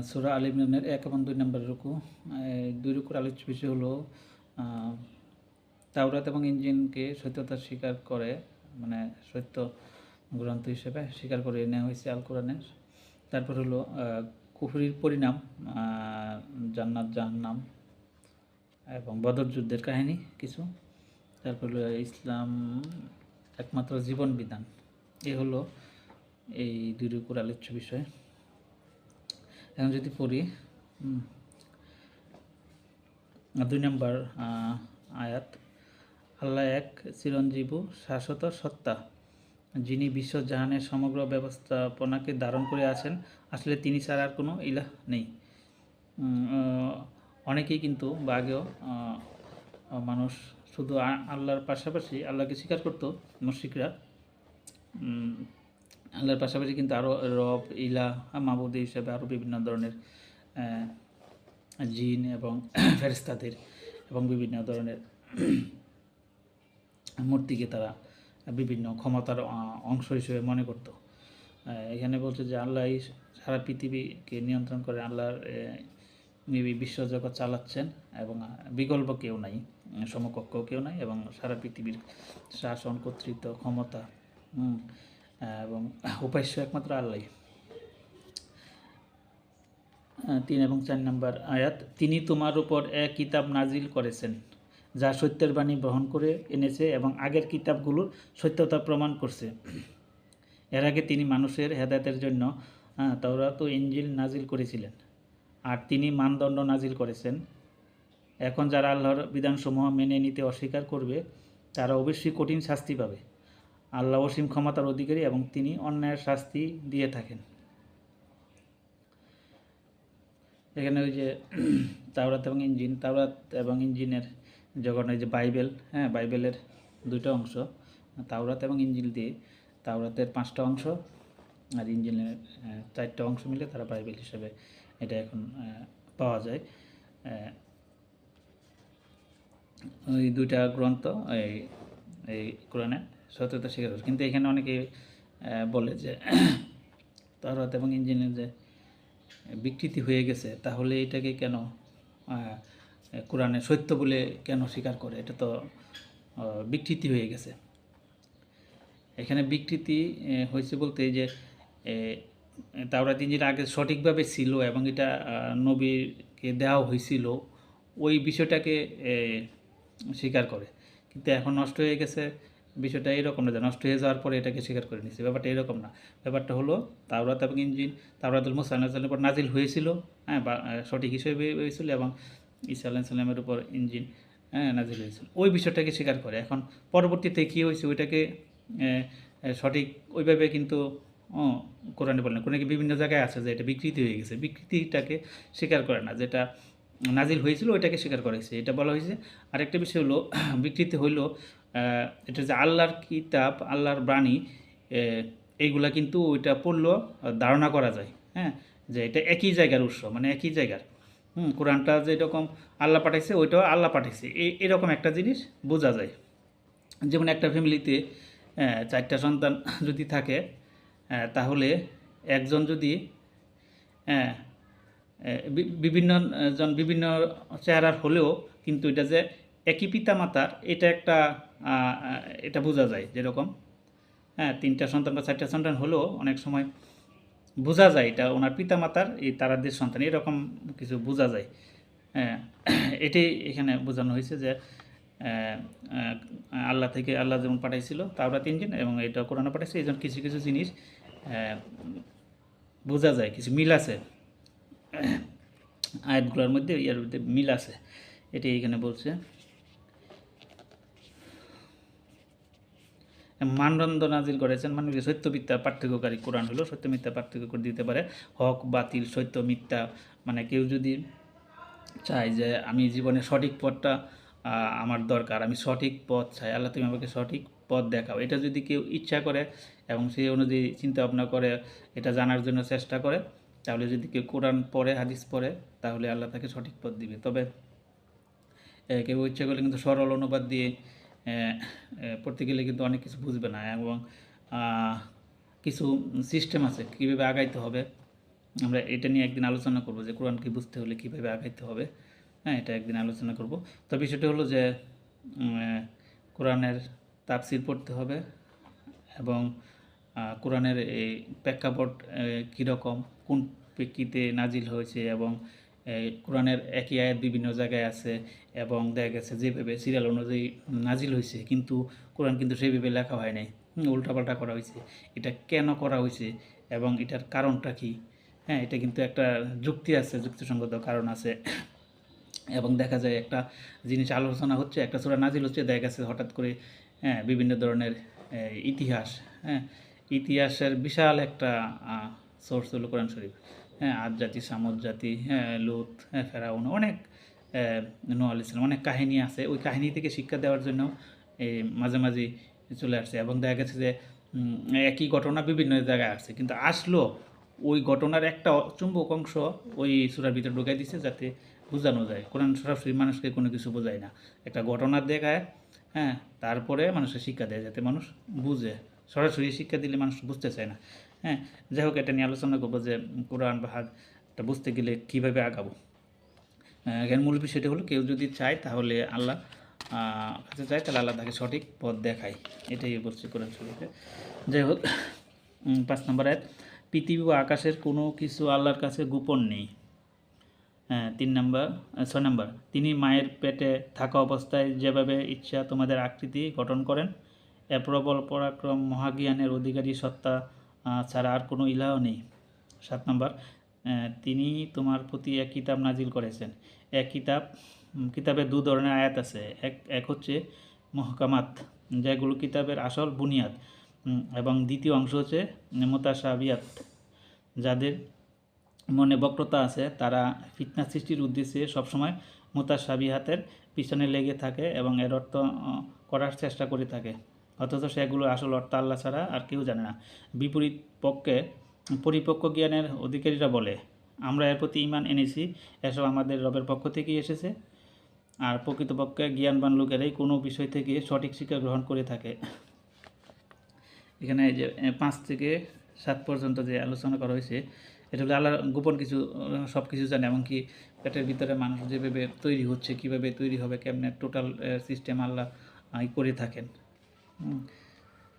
সূরা আল ইমরানের 1 এবং 2 নম্বর রুকু। দুই রুকুর আলোচ্য বিষয় হলো তাওরাত এবং ইনজিলকে সত্যতা স্বীকার করে, মানে সত্য গ্রন্থ হিসেবে স্বীকার করে নেওয়া হয়েছে আল কোরআনের। তারপর হলো কুফরির পরিণাম, জান্নাত জাহান্নাম এবং বদর যুদ্ধের কাহিনী কিছু। তারপর হলো ইসলাম একমাত্র জীবন বিধান। এ হলো এই দুই রুকুর আলোচ্য বিষয়। এখন যদি পড়ি 2 নম্বর আয়াত, আল্লাহ এক চিরঞ্জীব শাশ্বত সত্তা, যিনি বিশ্বজাহানের সমগ্র ব্যবস্থাপনাকে ধারণ করে আছেন, আসলে তিনি ছাড়া আর কোনো ইলাহ নেই। অনেকেই কিন্তু বা আগেও মানুষ শুধু আল্লাহর পাশাপাশি আল্লাহকে স্বীকার করতো মুশরিকরা। আল্লাহর পাশাপাশি কিন্তু আরও রব, ইলাহ, মাবুদ হিসাবে আরও বিভিন্ন ধরনের জিন এবং ফেরেশতাদের এবং বিভিন্ন ধরনের মূর্তিকে তারা বিভিন্ন ক্ষমতার অংশ হিসেবে মনে করত। এখানে বলছে যে আল্লাহ সারা পৃথিবীকে নিয়ন্ত্রণ করে, আল্লাহর বিশ্বজগৎ চালাচ্ছেন এবং বিকল্প কেউ নাই, সমকক্ষ কেউ নাই, এবং সারা পৃথিবীর শাসন, কর্তৃত্ব, ক্ষমতা এবং উপাস্য একমাত্র আল্লাহ। 3 এবং 4 নম্বর আয়াত, তিনি তোমার উপর এক কিতাব নাজিল করেছেন যা সত্যের বাণী বহন করে এনেছে এবং আগের কিতাবগুলোর সত্যতা প্রমাণ করছে। এর আগে তিনি মানুষের হেদায়েতের জন্য তাওরাত ও ইনজিল নাজিল করেছিলেন, আর তিনি মানদণ্ড নাজিল করেছেন। এখন যারা আল্লাহর বিধানসমূহ মেনে নিতে অস্বীকার করবে তারা অবশ্যই কঠিন শাস্তি পাবে। আল্লাহ অসীম ক্ষমতার অধিকারী এবং তিনি অন্যায়ের শাস্তি দিয়ে থাকেন। এখানে ওই যে তাওরাত এবং ইনজিলের যখন ওই যে বাইবেল, বাইবেলের 2টা অংশ, তাওরাত এবং ইনজিল দিয়ে তাওরাতের 5টা অংশ আর ইনজিলের 4টা অংশ মিলে তারা বাইবেল হিসেবে এটা এখন পাওয়া যায়। ওই 2টা গ্রন্থ এই কোরআনের সত্যতা স্বীকার করে। কিন্তু এখানে অনেকে বলে যে তাওরাত এবং ইনজিলের যে বিকৃতি হয়ে গেছে, তাহলে এটাকে কেন কোরআনে সত্য বলে কেন স্বীকার করে? এটা তো বিকৃতি হয়ে গেছে। এখানে বিকৃতি হয়েছে বলতে যে তাওরাত ইনজিল আগে সঠিকভাবে ছিল এবং এটা নবীকে দেওয়া হয়েছিল, ওই বিষয়টাকে স্বীকার করে। কিন্তু এখন নষ্ট হয়ে গেছে, বিষয়টা এরকম না যে নষ্ট হয়ে যাওয়ার পরে এটাকে স্বীকার করে নিচ্ছে। ব্যাপারটা এরকম না। ব্যাপারটা হলো তাওরাত এবং ইনজিল তাওরাতুল মুসা আলাইহিস সালামের উপর নাজিল হয়েছিল, বা সঠিক হিসেবে হয়েছিল, এবং ঈসা আলাইহিস সালামের উপর ইনজিল নাজিল হয়েছিল, ওই বিষয়টাকে স্বীকার করে। এখন পরবর্তীতে কী হয়েছে ওইটাকে সঠিক ওইভাবে কিন্তু কোরআনে বলে না। কোরআনে বিভিন্ন জায়গায় আছে যে এটা বিকৃতি হয়ে গেছে, বিকৃতিটাকে স্বীকার করে না। যেটা নাজিল হয়েছিল ওইটাকে স্বীকার করা হয়েছে, এটা বলা হয়েছে। আরেকটা বিষয় হলো বিকৃতি হইলো এটা যে আল্লাহর কিতাব, আল্লাহর বাণী, এইগুলা কিন্তু ওইটা পড়লেও ধারণা করা যায়, যে এটা একই জায়গার উৎস, মানে একই জায়গার। কোরআনটা যেরকম আল্লাহ পাঠাইছে ওইটাও আল্লাহ পাঠাইছে, এরকম একটা জিনিস বোঝা যায়। যেমন একটা ফ্যামিলিতে 4টা সন্তান যদি থাকে, তাহলে একজন যদি বিভিন্ন চেহারার হলেও কিন্তু এটা যে একই পিতা মাতার, এটা বোঝা যায়। যেরকম 3টা সন্তান বা 4টা সন্তান হলেও অনেক সময় বোঝা যায় এটা ওনার পিতা মাতার তারাদের সন্তান, এরকম কিছু বোঝা যায়। এটাই এখানে বোঝানো হয়েছে যে আল্লাহ যেমন পাঠাইছিল তাওরাত ইনজিল এবং এটা কোরআনে পাঠাইছে, এই জন্য কিছু কিছু জিনিস বোঝা যায়, কিছু মিল আছে আয়াতগুলোর মধ্যে, ইয়ার মধ্যে মিল আছে, এটাই এখানে বলছে। মানদণ্ড নাজিল করেছেন, মানে সত্য মিথ্যা পার্থক্যকারী কোরআন হলো সত্য মিথ্যা পার্থক্য করে দিতে পারে, হক বাতিল, সত্য মিথ্যা। মানে কেউ যদি চায় যে আমি জীবনে সঠিক পথটা আমার দরকার, আমি সঠিক পথ চাই, আল্লাহ তুমি আমাকে সঠিক পথ দেখাও, এটা যদি কেউ ইচ্ছা করে এবং সেই অনুযায়ী চিন্তা ভাবনা করে এটা জানার জন্য চেষ্টা করে, তাহলে যদি কেউ কোরআন পড়ে, হাদিস পড়ে, তাহলে আল্লাহ তাকে সঠিক পথ দিবে। তবে কেউ ইচ্ছা করলে কিন্তু সরল অনুবাদ দিয়ে পড়তে গেলে কিন্তু অনেক কিছু বুঝবে না, এবং কিছু সিস্টেম আছে কীভাবে আগাইতে হবে, আমরা এটা নিয়ে একদিন আলোচনা করব যে কোরআনকে বুঝতে হলে কীভাবে আগাইতে হবে। হ্যাঁ, এটা একদিন আলোচনা করব। তো বিষয়টা হলো যে কোরআনের তাফসির পড়তে হবে এবং কোরআনের এই প্রেক্ষাপট কীরকম, কোন প্রেক্ষিতে নাজিল হয়েছে এবং কোরআনের একই আয়াত বিভিন্ন জায়গায় আছে এবং দেখা গেছে যেভাবে সিরিয়াল অনুযায়ী নাজিল হয়েছে, কিন্তু কোরআন কিন্তু সেইভাবে লেখা হয় নাই, উল্টাপাল্টা করা হয়েছে। এটা কেন করা হয়েছে এবং এটার কারণটা কী? হ্যাঁ, এটা কিন্তু একটা যুক্তি আছে, যুক্তিসঙ্গত কারণ আছে। এবং দেখা যায় একটা জিনিস আলোচনা হচ্ছে, একটা সূরা নাজিল হচ্ছে, দেখা গেছে হঠাৎ করে বিভিন্ন ধরনের ইতিহাস, হ্যাঁ, ইতিহাসের বিশাল একটা সোর্স হলো কোরআন শরীফ। হ্যাঁ, আদ জাতি, সামুদ জাতি, লুত, ফেরাউন, অনেক নূহ আলাইহিস সালাম, অনেক কাহিনী আছে। ওই কাহিনী থেকে শিক্ষা দেওয়ার জন্য এই মাঝে মাঝে চলে আসছে এবং দেখা গেছে যে একই ঘটনা বিভিন্ন জায়গায় আসছে, কিন্তু আসলো ওই ঘটনার একটা চুম্বক অংশ ওই সূরার ভিতরে ঢুকাই দিছে যাতে বোঝানো যায়। কোরআন সরাসরি মানুষকে কোনো কিছু বোঝায় না, একটা ঘটনা দেখায়, হ্যাঁ, তারপরে মানুষের শিক্ষা দেয় যাতে মানুষ বুঝে। সরাসরি শিক্ষা দিলে মানুষ বুঝতে চায় না। হ্যাঁ, যাই হোক, এটা নিয়ে আলোচনা করবো যে কোরআন বা হাদিসটা বুঝতে গেলে কীভাবে আগাবো। এর মূল বিষয়টা হলো কেউ যদি চায় তাহলে আল্লাহ কাছে চায় তাহলে আল্লাহ তাকে সঠিক পথ দেখায়, এটাই বলছে কোরআন শরীফে। যাই হোক, 5 নম্বর আয়াত, পৃথিবী ও আকাশের কোনো কিছু আল্লাহর কাছে গোপন নেই। 6 নম্বর, তিনি মায়ের পেটে থাকা অবস্থায় যেভাবে ইচ্ছা তোমাদের আকৃতি গঠন করেন, এ প্রবল পরাক্রম মহাজ্ঞানের অধিকারী সত্তা ছাড়া আর কোনো ইলাহ নেই। 7 নম্বর, তিনি তোমার প্রতি এক কিতাব নাজিল করেছেন। এক কিতাবে 2 ধরনের আয়াত আছে। এক হচ্ছে মুহকামাত, যেগুলো কিতাবের আসল বুনিয়াদ, এবং দ্বিতীয় অংশ হচ্ছে মুতাশাবিহাত, যাদের মনে বক্রতা আছে তারা ফিতনা সৃষ্টির উদ্দেশ্যে সবসময় মুতাশাবিহাতের পিছনে লেগে থাকে এবং এর অর্থ করার চেষ্টা করে থাকে, অথচ সেগুলো আসল অর্থ আল্লাহ ছাড়া আর কেউ জানে না। বিপরীত পক্ষে পরিপক্ক জ্ঞানের অধিকারীরা বলে, আমরা এর প্রতি ঈমান এনেছি, এসব আমাদের রবের পক্ষ থেকেই এসেছে। আর প্রকৃতপক্ষে জ্ঞানবান লোকেরাই কোনো বিষয় থেকে সঠিক শিক্ষা গ্রহণ করে থাকে। এখানে যে 5 থেকে 7 পর্যন্ত যে আলোচনা করা হয়েছে, এটা হলো আল্লাহর গোপন কিছু, সব কিছু জানে, এমনকি পেটের ভিতরে মানুষ যেভাবে তৈরি হচ্ছে, কীভাবে তৈরি হবে, কেমনে টোটাল সিস্টেম আল্লাহ করে থাকেন।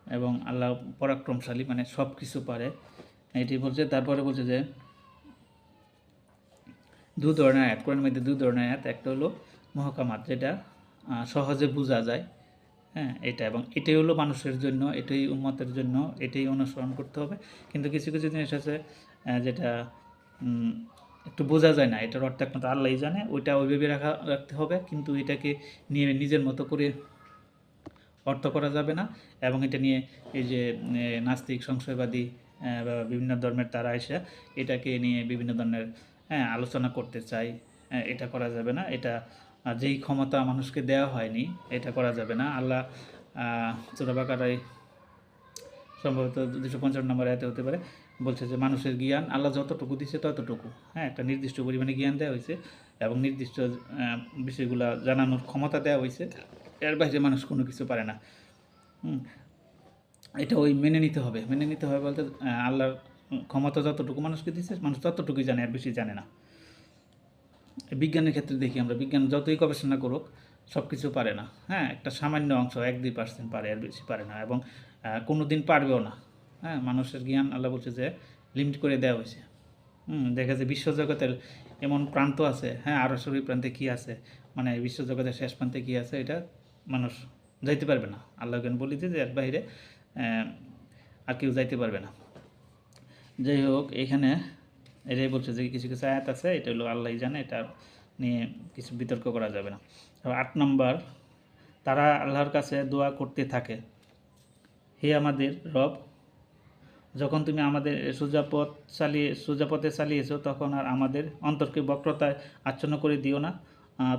এবং আল্লাহ পরাক্রমশালী, মানে সব কিছু পারে, এটি বলছে। তারপরে বলছে যে 2 ধরনের আয়াত, কোরআনের মধ্যে 2 ধরনের আয়াত, একটা হলো মুহকামাত, যেটা সহজে বোঝা যায়, হ্যাঁ, এটা, এবং এটাই হলো মানুষের জন্য, এটাই উম্মতের জন্য, এটাই অনুসরণ করতে হবে। কিন্তু কিছু কিছু জিনিস আছে যেটা একটু বোঝা যায় না, এটার অর্থ একমাত্র আল্লাহই জানে, ওইটা ওইভাবে রাখতে হবে, কিন্তু এটাকে নিয়ে নিজের মতো করে অর্থ করা যাবে না। এবং এটা নিয়ে এই যে নাস্তিক, সংশয়বাদী বা বিভিন্ন ধর্মের তারা এসে এটাকে নিয়ে বিভিন্ন ধরনের আলোচনা করতে চায়, এটা করা যাবে না। এটা যেই ক্ষমতা মানুষকে দেওয়া হয়নি, এটা করা যাবে না। আল্লাহ সূরা বাকারায় সম্ভবত 255 নম্বর আয়াতে হতে পারে, বলছে যে মানুষের জ্ঞান আল্লাহ যতটুকু দিচ্ছে ততটুকু, হ্যাঁ, একটা নির্দিষ্ট পরিমাণে জ্ঞান দেওয়া হয়েছে এবং নির্দিষ্ট বিষয়গুলো জানানোর ক্ষমতা দেওয়া হয়েছে, এর বাইরে মানুষ কোনো কিছু পারে না। এটা ওই মেনে নিতে হবে বলতে আল্লাহর ক্ষমতা যতটুকু মানুষকে দিচ্ছে, মানুষ ততটুকুই জানে, আর বেশি জানে না। বিজ্ঞানের ক্ষেত্রে দেখি আমরা, বিজ্ঞান যতই গবেষণা করুক সব কিছু পারে না, হ্যাঁ, একটা সামান্য অংশ 1-2% পারে, আর বেশি পারে না, এবং কোনো দিন পারবেও না। হ্যাঁ, মানুষের জ্ঞান আল্লাহ বলছে যে লিমিট করে দেওয়া হয়েছে। দেখা যায় বিশ্বজগতের এমন প্রান্ত আছে, হ্যাঁ, আরও শরীর প্রান্তে কী আছে, মানে বিশ্বজগতের শেষ প্রান্তে কী আছে, এটা মানুষ যাইতে পারবে না। আল্লাহ জ্ঞান বলি যে এর বাইরে আর কেউ যাইতে পারবে না। যাই হোক, এখানে এটাই বলছে যে কিছু কিছু আয়াত আছে, এটা হলো আল্লাহই জানে, এটা নিয়ে কিছু বিতর্ক করা যাবে না। 8 নম্বর, তারা আল্লাহর কাছে দোয়া করতে থাকে, হে আমাদের রব, যখন তুমি আমাদের সোজা পথে চালিয়েছো তখন আর আমাদের অন্তরকে বক্রতায় আচ্ছন্ন করে দিও না।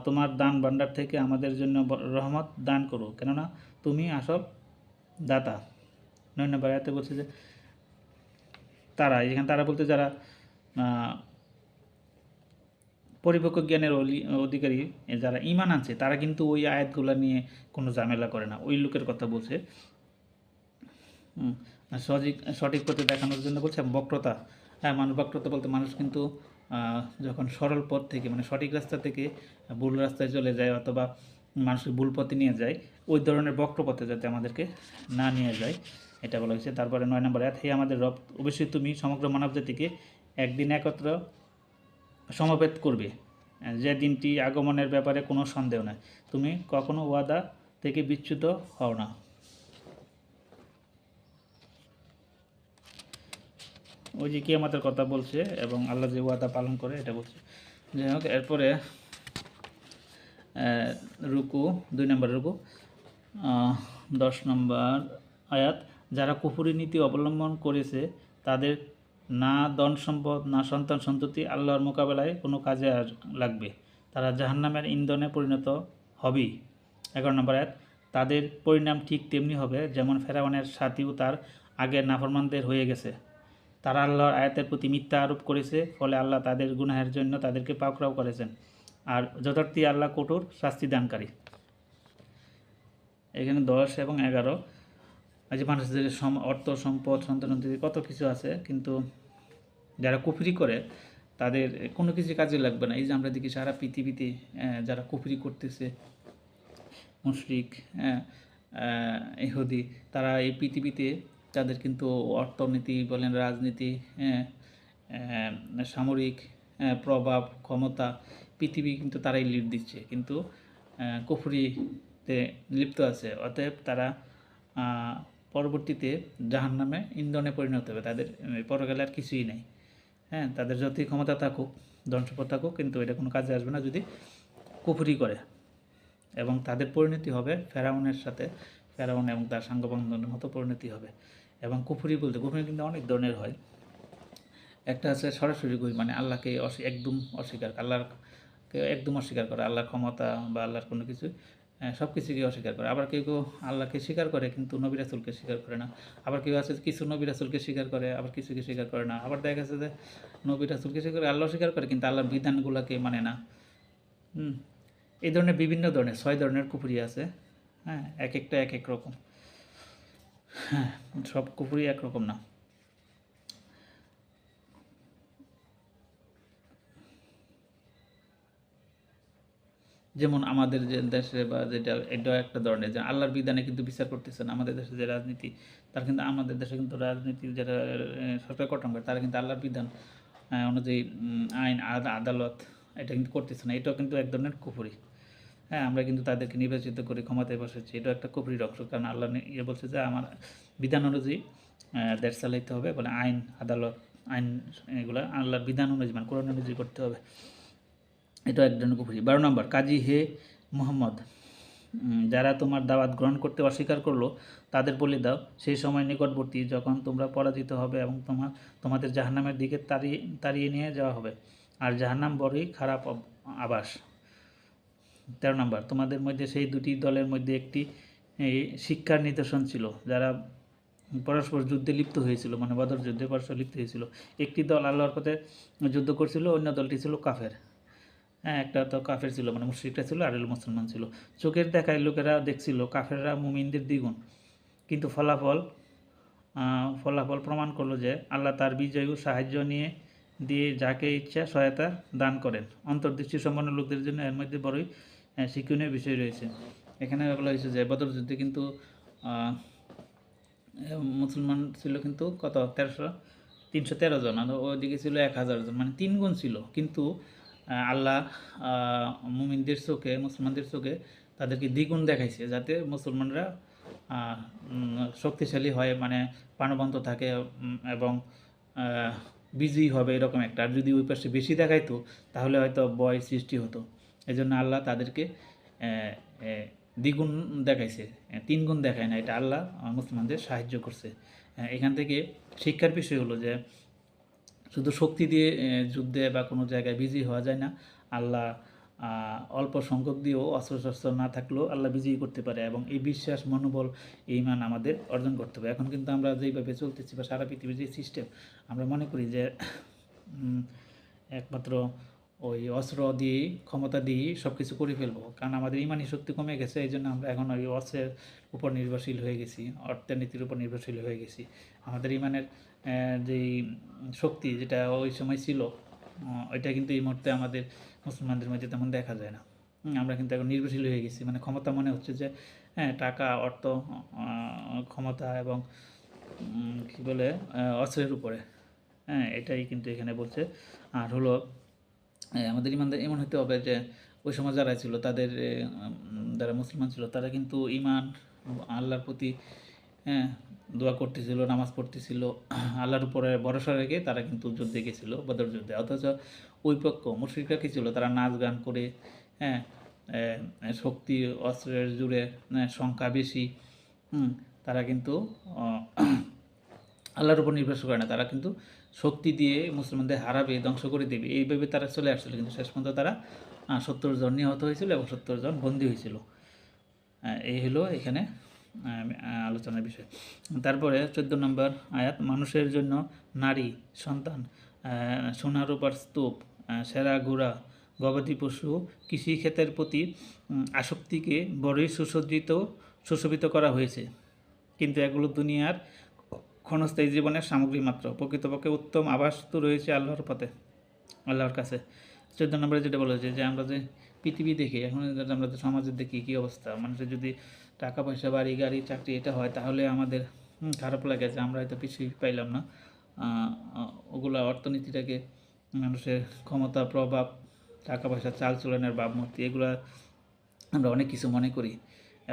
তোমার দান ভাণ্ডার থেকে আমাদের জন্য রহমত দান করো, কেননা তুমি আসল দাতা। 9 নম্বর আয়াতে বলছে যে তারা, এখানে তারা বলতে যারা পরিপক্ক জ্ঞানের অধিকারী, যারা ঈমান আনছে, তারা কিন্তু ওই আয়াতগুলো নিয়ে কোনো ঝামেলা করে না, ওই লোকের কথা বলছে। সঠিক পথে দেখানোর জন্য বলছে, বক্রতা হ্যাঁ, মানুষ বক্রতা বলতে মানুষ কিন্তু যখন সরল পথ থেকে মানে সঠিক রাস্তা থেকে ভুল রাস্তায় চলে যায় অথবা মানুষকে ভুল পথে নিয়ে যায়, ওই ধরনের বক্রপথে যাতে আমাদেরকে না নিয়ে যায়, এটা বলা হয়েছে। তারপরে 9 নম্বর আয়াত, হে আমাদের রব, অবশ্যই তুমি সমগ্র মানবজাতিকে একদিন একত্র সমবেত করবে, যে দিনটি আগমনের ব্যাপারে কোনো সন্দেহ নেই, তুমি কখনো ওয়াদা থেকে বিচ্যুত হও না। ওই যে কিয়ামতের কথা বলছে এবং আল্লাহ যে ওয়াদা পালন করে এটা বলছে। যাই হোক, এরপরে রুকু 2 নম্বর রুকু 10 নম্বর আয়াত, যারা কুফরি নীতি অবলম্বন করেছে তাদের না ধন সম্পদ না সন্তান সন্ততি আল্লাহর মোকাবেলায় কোনো কাজে লাগবে, তারা জাহান্নামের ইন্ধনে পরিণত হবেই। 11 নম্বর আয়াত, তাদের পরিণাম ঠিক তেমনি হবে যেমন ফেরাউনের সাথীও তার আগের নাফরমানদের হয়ে গেছে। তারা আল্লাহর আয়াতের প্রতি মিথ্যা আরোপ করেছে, ফলে আল্লাহ তাদের গুনাহের জন্য তাদেরকে পাকড়াও করেছেন, আর যথার্থী আল্লাহ কঠোর শাস্তি দানকারী। এখানে 10 এবং 11 এই যে মানুষদের অর্থ সম্পদ সন্তান কত কিছু আছে, কিন্তু যারা কুফরি করে তাদের কোনো কিছু কাজে লাগবে না। এই যে আমরা দেখি সারা পৃথিবীতে যারা কুফরি করতেছে, মুশরিক, ইহুদি, তারা এই পৃথিবীতে তাদের কিন্তু অর্থনীতি বলেন, রাজনীতি, সামরিক প্রভাব, ক্ষমতা, পৃথিবী কিন্তু তারাই লিড দিচ্ছে, কিন্তু কুফরিতে লিপ্ত আছে। অতএব তারা পরবর্তীতে জাহান্নামে ইন্ধনে পরিণত হবে, তাদের পরকালে আর কিছুই নেই। হ্যাঁ, তাদের যতই ক্ষমতা থাকুক, ধনসম্পদ থাকুক, কিন্তু এটা কোনো কাজে আসবে না যদি কুফরি করে। এবং তাদের পরিণতি হবে ফেরাউনের সাথে, ফেরাউন এবং তার সাঙ্গপাঙ্গের মতো পরিণতি হবে। এবং কুফরি বলতে কুফরি কিন্তু অনেক ধরনের হয়। একটা আছে সরাসরি কুফরি, মানে আল্লাহকে একদম অস্বীকার, আল্লাহকে একদম অস্বীকার করে, আল্লাহর ক্ষমতা বা আল্লাহর কোনো কিছু সব কিছুকে অস্বীকার করে। আবার কেউ কেউ আল্লাহকে স্বীকার করে কিন্তু নবী রাসূলকে স্বীকার করে না। আবার কেউ আছে কিছু নবী রাসূলকে স্বীকার করে, আবার কিছুকে স্বীকার করে না। আবার দেখা গেছে যে নবী রাসূলকে স্বীকার করে, আল্লাহ স্বীকার করে কিন্তু আল্লাহর বিধানগুলোকে মানে না। এই ধরনের বিভিন্ন ধরনের 6 ধরনের কুফরি আছে। হ্যাঁ, এক একটা এক এক রকম। হ্যাঁ, সব কুফরি একরকম না। যেমন আমাদের যে দেশে বা যেটা, এটা একটা ধরনের যে আল্লাহর বিধানে কিন্তু বিচার করতেছেন। আমাদের দেশে যে রাজনীতি, তার কিন্তু আমাদের দেশে কিন্তু রাজনীতি যারা সরকার গঠন করে তারা কিন্তু আল্লাহর বিধান অনুযায়ী আইন আদালত এটা কিন্তু করতেছে না। এটাও কিন্তু এক ধরনের কুফরি। হ্যাঁ, আমরা কিন্তু তাদেরকে নির্বাচিত করে ক্ষমতায় বসেছি, এটাও একটা কুফরির অংশ। কারণ আল্লাহ বলছে যে আমার বিধান অনুযায়ী দেশ চালাইতে হবে, বলে আইন আদালত আইন এগুলো আল্লাহর বিধান অনুযায়ী মানে কোরআন অনুযায়ী করতে হবে। এটা এক ধরনের কুফরি। 12 নম্বর, কাজী হে মুহাম্মদ, যারা তোমার দাওয়াত গ্রহণ করতে অস্বীকার করলো তাদের বলে দাও, সেই সময় নিকটবর্তী যখন তোমরা পরাজিত হবে এবং তোমাদের জাহান্নামের দিকে তাড়িয়ে নিয়ে যাওয়া হবে, আর জাহান্নাম বড়ই খারাপ আবাস। 13 নম্বর, তোমাদের মধ্যে সেই দুটি দলের মধ্যে একটি শিক্ষার নিদর্শন ছিল, যারা পরস্পর যুদ্ধে লিপ্ত হয়েছিল, মানে বদর যুদ্ধে পরস্পর লিপ্ত হয়েছিল। একটি দল আল্লাহর পথে যুদ্ধ করছিল, অন্য দলটি ছিল কাফের। হ্যাঁ, একটা তো কাফের ছিল মানে মুশরিকরা ছিল, আর মুসলমান ছিল। চোখের দেখায় লোকেরা দেখছিল কাফেররা মুমিনদের দ্বিগুণ, কিন্তু ফলাফল প্রমাণ করলো যে আল্লাহ তার বিজয় ও সাহায্য দিয়ে যাকে ইচ্ছা সহায়তা দান করেন। অন্তর্দৃষ্টি সম্পন্ন লোকদের জন্য এর মধ্যে বড়ই শিক্ষণীয় বিষয় রয়েছে। এখানে বলা হয়েছে যে বদর যুদ্ধে কিন্তু মুসলমান ছিল কিন্তু কত 313 জন, আর ওইদিকে ছিল 1000 জন, মানে 3 গুণ ছিল। কিন্তু আল্লাহ মুমিনদের চোখে, মুসলমানদের চোখে তাদেরকে দ্বিগুণ দেখাইছে, যাতে মুসলমানরা শক্তিশালী হয়, মানে প্রাণবন্ত থাকে এবং বিজয়ী হবে এরকম একটা। আর যদি ওই পাশে বেশি দেখাইতো তাহলে হয়তো ভয় সৃষ্টি হতো। এই জন্য আল্লাহ তাদেরকে দ্বিগুণ দেখাইছে, 3 গুণ দেখায় না। এটা আল্লাহ মুসলমানদের সাহায্য করছে। এখান থেকে শিক্ষার বিষয় হলো যে শুধু শক্তি দিয়ে যুদ্ধে বা কোনো জায়গায় বিজয়ী হওয়া যায় না। আল্লাহ অল্প সংখ্যক দিয়েও অস্ত্রশস্ত্র না থাকলেও আল্লাহ বিজয়ী করতে পারে, এবং এই বিশ্বাস, মনোবল, এই মান আমাদের অর্জন করতে হবে। এখন কিন্তু আমরা যেইভাবে চলতেছি বা সারা পৃথিবীর যে সিস্টেম, আমরা মনে করি যে একমাত্র ওই অস্ত্র দিয়ে ক্ষমতা দিয়ে সব কিছু করে ফেলবো, কারণ আমাদের ইমানি শক্তি কমে গেছে। এই জন্য আমরা এখন ওই অস্ত্রের উপর নির্ভরশীল হয়ে গেছি, অর্থনীতির উপর নির্ভরশীল হয়ে গেছি। আমাদের ইমানের যেই শক্তি যেটা ওই সময় ছিল, ওইটা কিন্তু এই মুহূর্তে আমাদের মুসলমানদের মধ্যে তেমন দেখা যায় না। আমরা কিন্তু এখন নির্ভরশীল হয়ে গেছি, মানে ক্ষমতা মনে হচ্ছে যে হ্যাঁ টাকা, অর্থ, ক্ষমতা এবং কী বলে অস্ত্রের উপরে। হ্যাঁ, এটাই কিন্তু এখানে বলছে। আর হলো আমাদের ইমানদার এমন হতে হবে যে ওই সময় যারা ছিল তাদের যারা মুসলমান ছিল তারা কিন্তু ইমান আল্লাহর প্রতি হ্যাঁ দোয়া করতেছিল, নামাজ পড়তেছিল, আল্লাহর উপরে ভরসা রেখে তারা কিন্তু যুদ্ধে গেছিলো, বদর যুদ্ধে। অথচ ওই পক্ষ মুশরিকরা কী ছিল, তারা নাচ গান করে হ্যাঁ শক্তি অস্ত্রের জুড়ে সংখ্যা বেশি, তারা কিন্তু আল্লাহর উপর নির্ভর করে না, তারা কিন্তু শক্তি দিয়ে মুসলমানদের হারাবে, ধ্বংস করে দেবে, এইভাবে তারা চলে আসছিল। কিন্তু শেষ পর্যন্ত তারা 70 জন নিহত হয়েছিল এবং 70 জন বন্দী হয়েছিল। এই হলো এখানে আলোচনার বিষয়। তারপরে 14 নম্বর আয়াত, মানুষের জন্য নারী, সন্তান, সোনা রূপার স্তূপ, সেরা ঘোড়া, গবাদি পশু, কৃষিক্ষেতের প্রতি আসক্তিকে বড়ই সুশোভিত করা হয়েছে, কিন্তু এগুলো দুনিয়ার ক্ষণস্থায়ী জীবনের সামগ্রী মাত্র। প্রকৃতপক্ষে উত্তম আবাস তো রয়েছে আল্লাহর পথে, আল্লাহর কাছে। 14 নম্বরে যেটা বলা হয়েছে যে আমরা যে পৃথিবী দেখি এখন, আমরা যে সমাজে দেখি কী অবস্থা, মানুষের যদি টাকা পয়সা, বাড়ি গাড়ি, চাকরি এটা হয় তাহলে আমাদের খারাপ লাগে যে আমরা হয়তো কিছুই পাইলাম না। ওগুলা অর্থনীতিটাকে, মানুষের ক্ষমতা, প্রভাব, টাকা পয়সা, চালচলনের ভাবমূর্তি, এগুলা আমরা অনেক কিছু মনে করি,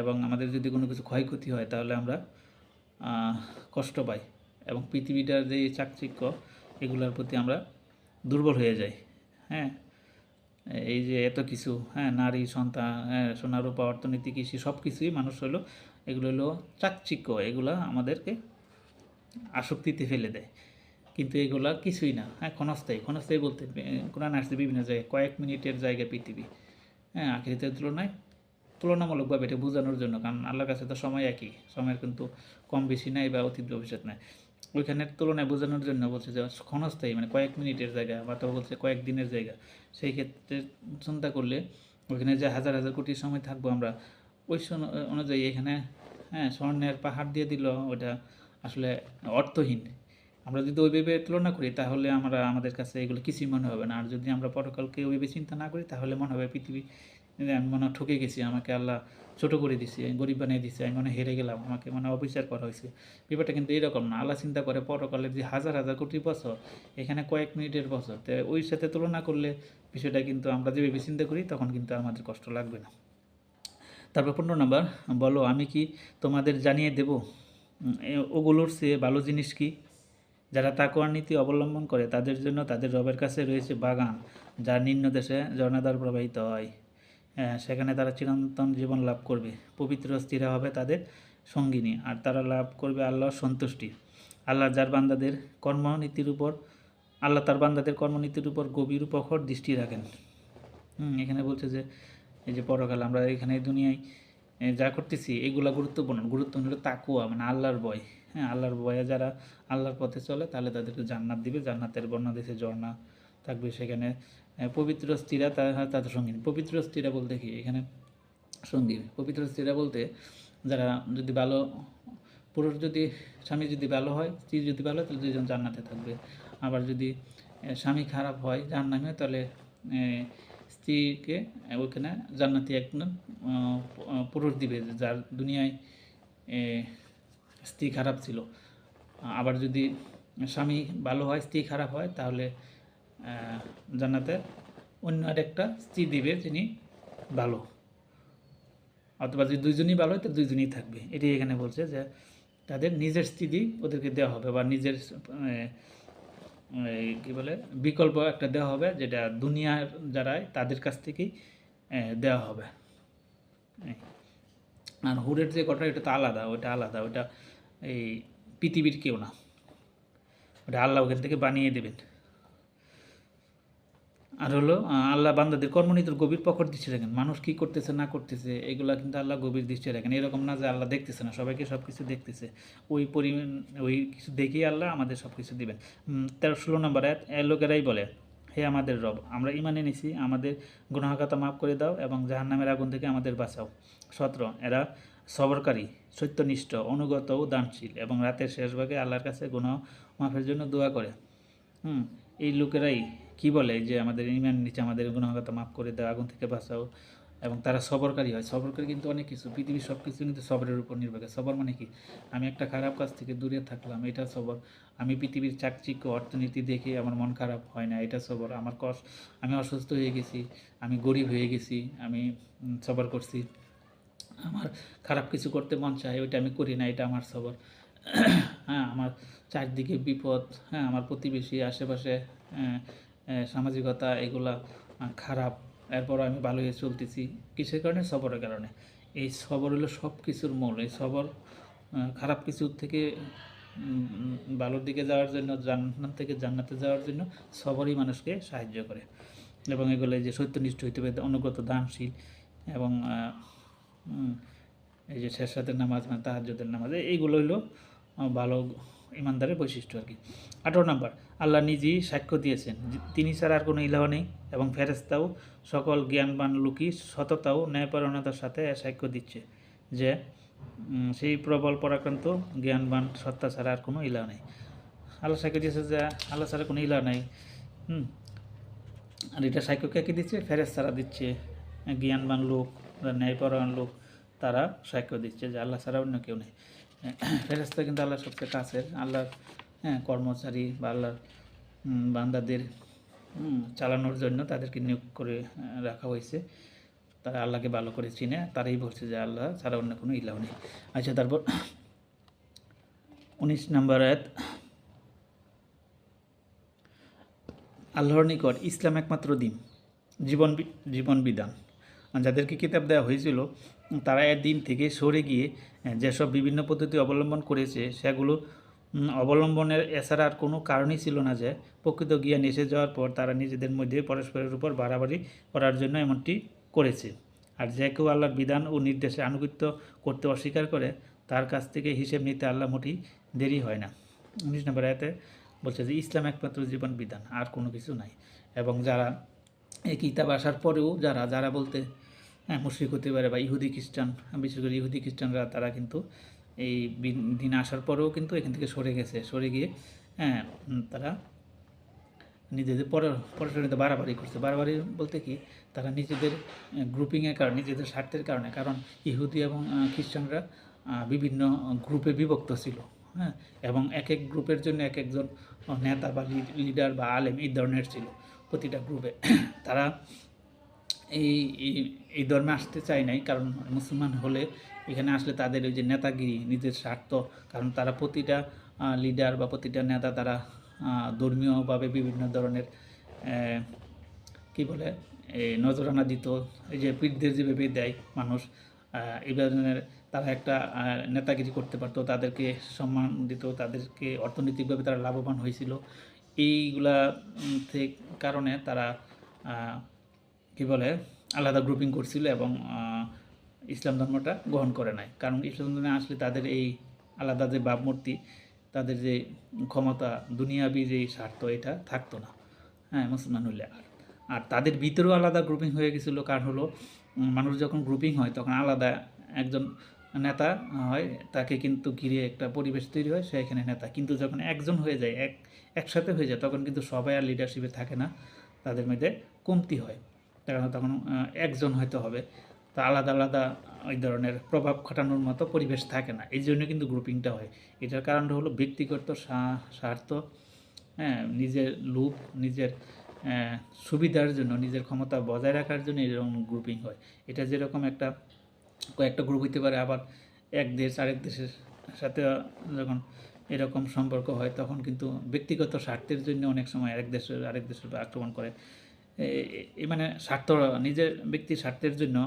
এবং আমাদের যদি কোনো কিছু ক্ষয়ক্ষতি হয় তাহলে আমরা কষ্ট পাই, এবং পৃথিবীটার যে চাকচিক্য এগুলোর প্রতি আমরা দুর্বল হয়ে যাই। হ্যাঁ, এই যে এত কিছু, নারী, সন্তান, সোনা রূপা, অর্থনীতি, কৃষি, সব কিছুই মানুষ হলো, এগুলো হলো চাকচিক্য, এগুলা আমাদেরকে আসক্তিতে ফেলে দেয়, কিন্তু এগুলা কিছুই না। ক্ষণস্থায়ী বলতে কোরআন আসছে বিভিন্ন জায়গায়, কয়েক মিনিটের জায়গায় পৃথিবী, আখিরাতের তুলনামূলকভাবে এটা বোঝানোর জন্য, কারণ আল্লাহর কাছে তো সময় একই, সময়ের কিন্তু কম বেশি নাই বা অতীত ভবিষ্যৎ নাই, ওইখানের তুলনায় বোঝানোর জন্য বলছে যে ক্ষণস্থায়ী, মানে কয়েক মিনিটের জায়গা, বা তো বলছে কয়েক দিনের জায়গা। সেই ক্ষেত্রে চিন্তা করলে ওইখানে যে হাজার হাজার কোটি সময় থাকবো আমরা, ওই অনুযায়ী এখানে স্বর্ণের পাহাড় দিয়ে দিল, ওটা আসলে অর্থহীন। আমরা যদি ওইভাবে তুলনা করি তাহলে আমাদের কাছে এগুলো কিছুই মনে হবে না। আর যদি আমরা পরকালকে ওইভাবে চিন্তা না করি তাহলে মনে হবে পৃথিবী, আমি মনে হয় ঠকে গেছি, আমাকে আল্লাহ ছোটো করে দিছে, গরিব বানিয়ে দিছে, আমি মনে হেরে গেলাম, আমাকে মনে অবিচার করা হয়েছে। ব্যাপারটা কিন্তু এরকম না। আল্লাহ চিন্তা করে পরকালের যে হাজার হাজার কোটি বছর, এখানে কয়েক মিনিটের বছর, তো ওই সাথে তুলনা করলে বিষয়টা কিন্তু আমরা যেভাবে চিন্তা করি তখন কিন্তু আমাদের কষ্ট লাগবে না। তারপর 15 নম্বর, বলো আমি কি তোমাদের জানিয়ে দেব ওগুলোর চেয়ে ভালো জিনিস কি? যারা তাকওয়ার নীতি অবলম্বন করে তাদের জন্য তাদের রবের কাছে রয়েছে বাগান, যার নিম্ন দেশে ঝর্ণাধার প্রবাহিত হয়। সেখানে তারা চিরন্তন জীবন লাভ করবে। পবিত্র স্থিরা হবে তাদের সঙ্গিনী, আর তারা লাভ করবে আল্লাহর সন্তুষ্টি। আল্লাহ তার বান্দাদের কর্মনীতির উপর গভীর প্রখর দৃষ্টি রাখেন। এখানে বলছে যে এই যে পরকাল, আমরা এখানে দুনিয়ায় যা করতেছি এগুলা গুরুত্বপূর্ণ হলো তাকওয়া, মানে আল্লাহর ভয়। আল্লাহর ভয়ে যারা আল্লাহর পথে চলে তাহলে তাদেরকে জান্নাত দিবে, জান্নাতের বর্ণনা দিয়েছে, ঝর্ণা থাকবে সেখানে। পবিত্র স্থিরা তাদের সঙ্গী। পবিত্র স্থিরা বলতে কি এখানে সঙ্গী? পবিত্র স্থিরা বলতে যারা যদি ভালো, পুরুষ যদি, স্বামী যদি ভালো হয়, স্ত্রী যদি ভালো হয় তাহলে দুইজন জান্নাতে থাকবে। আবার যদি স্বামী খারাপ হয়, জাহান্নামে, তাহলে স্ত্রীকে ওইখানে জান্নাতি একজন পুরুষ দিবে যার দুনিয়ায় স্ত্রী খারাপ ছিল। আবার যদি স্বামী ভালো হয়, স্ত্রী খারাপ হয়, তাহলে জান্নাতে অন্য আরেকটা স্ত্রী দিবে যিনি ভালো। অথবা যদি দুইজনই ভালো হয় তো দুইজনই থাকবে। এটাই এখানে বলছে যে তাদের নিজের স্ত্রী ওদেরকে দেওয়া হবে, বা নিজের কী বলে বিকল্প একটা দেওয়া হবে, যেটা দুনিয়ার যারাই তাদের কাছ থেকেই দেওয়া হবে। আর হুরের যে ঘটনা এটা তো আলাদা, ওটা এই পৃথিবীর কেউ না, ওটা আল্লাহ ওখান থেকে বানিয়ে দেবেন। আর হলো আল্লাহ বান্দাদের কর্মনীতির গভীর প্রখর দৃষ্টি রাখেন। মানুষ কী করতেছে না করতেছে এগুলা কিন্তু আল্লাহ গভীর দৃষ্টি রাখেন। এরকম না যে আল্লাহ দেখতেছে না, সবাইকে সব কিছু দেখতেছে, ওই পরিমাণ ওই কিছু দেখেই আল্লাহ আমাদের সব কিছু দেবেন। 16 নম্বর লোকেরাই বলে হে আমাদের রব, আমরা ঈমান এনেছি, আমাদের গুনাহখাতা মাফ করে দাও এবং জাহান্নামের আগুন থেকে আমাদের বাঁচাও। 17 এরা সবরকারী, সত্যনিষ্ঠ, অনুগত ও দানশীল এবং রাতের শেষ ভাগে আল্লাহর কাছে গুনাহ মাফের জন্য দোয়া করে। এই লোকেরাই কি বলে যে আমাদের ঈমান নিচে আমাদের গুনাহখাতা মাফ করে দাও, আগুন থেকে বাঁচাও, এবং তারা সবরকারী হয়। সবরকারী কিন্তু অনেক কিছু, পৃথিবীর সব কিছু কিন্তু সবরের উপর নির্ভর করে। সবর মানে কি? আমি একটা খারাপ কাজ থেকে দূরে থাকলাম, এটা সবর। আমি পৃথিবীর চাকচিক্য অর্থনীতি দেখে আমার মন খারাপ হয় না, এটা সবর। আমি অসুস্থ হয়ে গেছি, আমি গরিব হয়ে গেছি, আমি সবর করছি। আমার খারাপ কিছু করতে মন চায়, ওইটা আমি করি না, এটা আমার সবর। হ্যাঁ, আমার চারদিকে বিপদ, হ্যাঁ, আমার প্রতিবেশী, আশেপাশে সামাজিকতা এগুলা খারাপ, এরপরও আমি ভালো হয়ে চলতেছি। কিসের কারণে? সবরের কারণে। এই সবর হলো সব কিছুর মূল। এই সবর খারাপ কিছুর থেকে ভালোর দিকে যাওয়ার জন্য, জান্নাত থেকে জান্নাতে যাওয়ার জন্য সবরই মানুষকে সাহায্য করে। এবং এগুলো যে সত্যনিষ্ঠ হইতে হবে, অনুগত, দানশীল এবং এই যে শেষ রাতের নামাজ, মানে তাহাজ্জুদের নামাজ, এইগুলো হইলো ভালো ইমানদারের বৈশিষ্ট্য আর কি। 18 নম্বর, আল্লাহ নিজেই সাক্ষ্য দিয়েছেন তিনি ছাড়া আর কোনো ইলাহ নেই, এবং ফেরেশতাও সকল জ্ঞানবান লোকই সততা ও ন্যায়পরায়ণতার সাথে সাক্ষ্য দিচ্ছে যে সেই প্রবল পরাক্রান্ত জ্ঞানবান সত্তা ছাড়া আর কোনো ইলাহ নেই। আল্লাহ সাক্ষ্য দিয়েছে যে আল্লাহ ছাড়া কোনো ইলাহ নেই। আর এটা সাক্ষ্য কে দিচ্ছে? ফেরেশতারা দিচ্ছে, জ্ঞানবান লোক, ন্যায়পরায়ণ লোক, তারা সাক্ষ্য দিচ্ছে যে আল্লাহ ছাড়া অন্য কেউ নেই। ফেরেশতা কিন্তু আল্লাহর সবচেয়ে কাছের, আল্লাহর কর্মচারী বা আল্লাহর বান্দাদের চালানোর জন্য তাদেরকে নিয়োগ করে রাখা হয়েছে। তারা আল্লাহকে ভালো করে চিনে, তারাই বলছে যে আল্লাহ ছাড়া অন্য কোনো ইলাহ নেই। আচ্ছা, তারপর 19 নম্বর আয়াত, আল্লাহর নিকট ইসলাম একমাত্র দিন, জীবন বিধান। যাদেরকে কিতাব দেওয়া হয়েছিল তারা এর দিন থেকে সরে গিয়ে যেসব বিভিন্ন পদ্ধতি অবলম্বন করেছে সেগুলো অবলম্বনের এছাড়া আর কোনো কারণই ছিল না যে প্রকৃত জ্ঞান এসে যাওয়ার পর তারা নিজেদের মধ্যে পরস্পরের উপর বাড়াবাড়ি করার জন্য এমনটি করেছে। আর যে কেউ আল্লাহর বিধান ও নির্দেশে আনুগত্য করতে অস্বীকার করে তার কাছ থেকে হিসেব নিতে আল্লাহ মোটেই দেরি হয় না। 19 নম্বর আয়াতে বলছে যে ইসলাম একমাত্র জীবন বিধান, আর কোনো কিছু নাই। এবং যারা এই কিতাব আসার পরেও যারা বলতে মুশরিক হতে পারে বা ইহুদি খ্রিস্টান, বিশেষ করে ইহুদি খ্রিস্টানরা, তারা কিন্তু এই দিন আসার পরেও কিন্তু এখান থেকে সরে গিয়ে তারা নিজেদের পড়াশোনাতে বাড়াবাড়ি করছে। বাড়াবাড়ি বলতে কি, তারা নিজেদের গ্রুপিংয়ের কারণে, নিজেদের স্বার্থের কারণে, কারণ ইহুদি এবং খ্রিস্টানরা বিভিন্ন গ্রুপে বিভক্ত ছিল, হ্যাঁ, এবং এক এক গ্রুপের জন্য এক একজন নেতা বা লিডার বা আলেম এই ধরনের ছিল প্রতিটা গ্রুপে। তারা এই ধর্মে আসতে চায় নাই, কারণ মুসলমান হলে এখানে আসলে তাদের ওই যে নেতাগিরি, নিজের স্বার্থ, কারণ তারা প্রতিটা লিডার বা প্রতিটা নেতা তারা ধর্মীয়ভাবে বিভিন্ন ধরনের কি বলে নজরানা দিত, এই যে পীরদের যেভাবে দেয় মানুষ, এই ধরনের তারা একটা নেতাগিরি করতে পারতো, তাদেরকে সম্মান দিত, তাদেরকে অর্থনৈতিকভাবে তারা লাভবান হয়েছিল। এইগুলা কারণে তারা কি বলে আলাদা গ্রুপিং করছিল এবং ইসলাম ধর্মটা গ্রহণ করে নাই। কারণ ইসলাম ধর্মে আসলে তাদের এই আলাদা যে ভাবমূর্তি, তাদের যে ক্ষমতা, দুনিয়াবি যে স্বার্থ, এটা থাকতো না, হ্যাঁ, মুসলমান হলে। আর তাদের ভিতরেও আলাদা গ্রুপিং হয়ে গেছিলো। কারণ হলো মানুষ যখন গ্রুপিং হয় তখন আলাদা একজন নেতা হয়, তাকে কিন্তু ঘিরে একটা পরিবেশ তৈরি হয়, সে এখানে নেতা। কিন্তু যখন একজন হয়ে যায়, একসাথে হয়ে যায়, তখন কিন্তু সবাই আর লিডারশিপে থাকে না, তাদের মধ্যে কমতি হয়। কারণ তখন একজন হয়তো হবে, তা আলাদা আলাদা ওই ধরনের প্রভাব খাটানোর মতো পরিবেশ থাকে না। এই জন্য কিন্তু গ্রুপিংটা হয়। এটার কারণটা হলো ব্যক্তিগত স্বার্থ, হ্যাঁ, নিজের লোভ, নিজের সুবিধার জন্য, নিজের ক্ষমতা বজায় রাখার জন্য এরকম গ্রুপিং হয়। এটা যেরকম কয়েকটা গ্রুপ হইতে পারে, আবার এক দেশ আরেক দেশের সাথে যখন এরকম সম্পর্ক হয় তখন কিন্তু ব্যক্তিগত স্বার্থের জন্য অনেক সময় আরেক দেশের আক্রমণ করে। মানে নিজের ব্যক্তির স্বার্থের জন্য,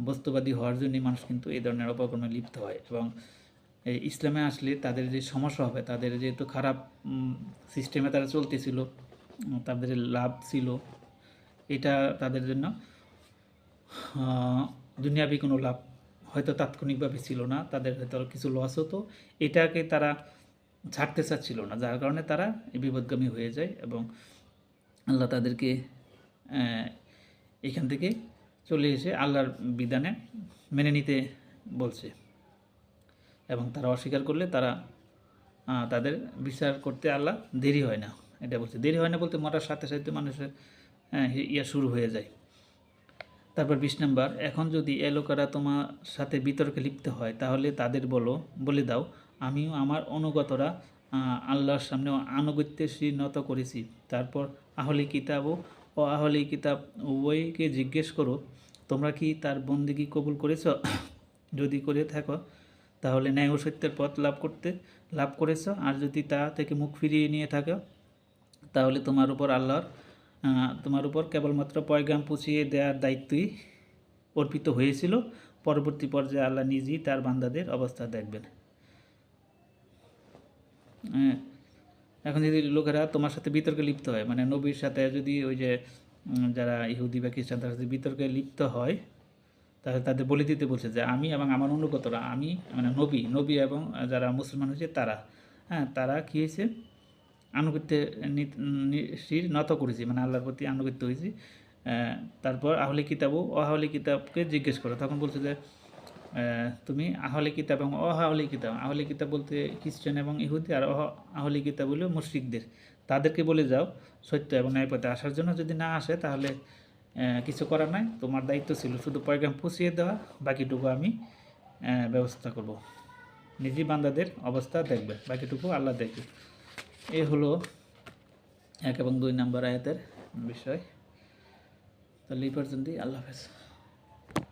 বস্তুবাদী হওয়ার জন্যই মানুষ কিন্তু এই ধরনের অপকর্মে লিপ্ত হয়। এবং এই ইসলামে আসলে তাদের যে সমস্যা হবে, তাদের যেহেতু খারাপ সিস্টেমে তারা চলতেছিল, তাদের লাভ ছিল, এটা তাদের জন্য দুনিয়াবি কোনো লাভ হয়তো তাৎক্ষণিকভাবে ছিল না, তাদের হয়তো কিছু লস হতো, এটাকে তারা ছাড়তে চাচ্ছিল না, যার কারণে তারা বিপদগামী হয়ে যায় এবং আল্লাহ তাদেরকে এখান থেকে চলে এসে আল্লাহর বিধানে মেনে নিতে বলছে, এবং তারা অস্বীকার করলে তাদের বিচার করতে আল্লাহ দেরি হয় না, এটা বলছে। দেরি হয় না বলতে মরার সাথে সাথে মানুষের শুরু হয়ে যায়। তারপর 20 নম্বর, এখন যদি এ লোকেরা তোমার সাথে বিতর্কে লিপ্ত হয় তাহলে তাদের বলে দাও আমিও আমার অনুগতরা আল্লাহর সামনে আনুগত্যের শির নত করেছি। তারপর আহলে কিতাব ও আহলে কিতাব উভয়কে জিজ্ঞেস করো, তোমরা কি তার বন্দেগী কবুল করেছ? যদি করে থাকো তাহলে ন্যায় ও সত্যের পথ লাভ করেছ, আর যদি তা থেকে মুখ ফিরিয়ে নিয়ে থাকো তাহলে তোমার উপর কেবলমাত্র পয়গাম পৌঁছিয়ে দেওয়ার দায়িত্বই অর্পিত হয়েছিল। পরবর্তী পর্যায়ে আল্লাহ নিজেই তার বান্দাদের অবস্থা দেখবেন। এখন যদি লোকেরা তোমার সাথে বিতর্কে লিপ্ত হয়, মানে নবীর সাথে যদি ওই যে যারা ইহুদি বা খ্রিস্টান তার সাথে বিতর্কে লিপ্ত হয়, তাহলে তাদের বলে দিতে বলছে যে আমি এবং আমার অনুগতরা, আমি মানে নবী এবং যারা মুসলমান হয়েছে তারা কী হয়েছে, আনুগত্যের শির নত করেছি, মানে আল্লাহর প্রতি আনুগত্য হয়েছি। তারপর আহলে কিতাব ও আহলে কিতাবকে জিজ্ঞেস করো, তখন বলছে যে তুমি আহলে কিতাব এবং আহলে কিতাব বলতে খ্রিস্টান এবং ইহুদি, আর আহলে কিতাব হলো মুশরিকদের, তাদেরকে বলে যাও সত্য এবং ন্যায়পথে আসার জন্য যদি না আসে তাহলে কিছু করার নাই, তোমার দায়িত্ব ছিল শুধু পয়গাম পৌঁছিয়ে দেওয়া, বাকিটুকু আমি ব্যবস্থা করব। নিজেই বান্দাদের অবস্থা দেখবে, বাকিটুকু আল্লাহ দেখবে। এ হলো 1 এবং 2 নম্বর আয়াতের বিষয়। তাহলে এই পর্যন্তই, আল্লাহ হাফেজ।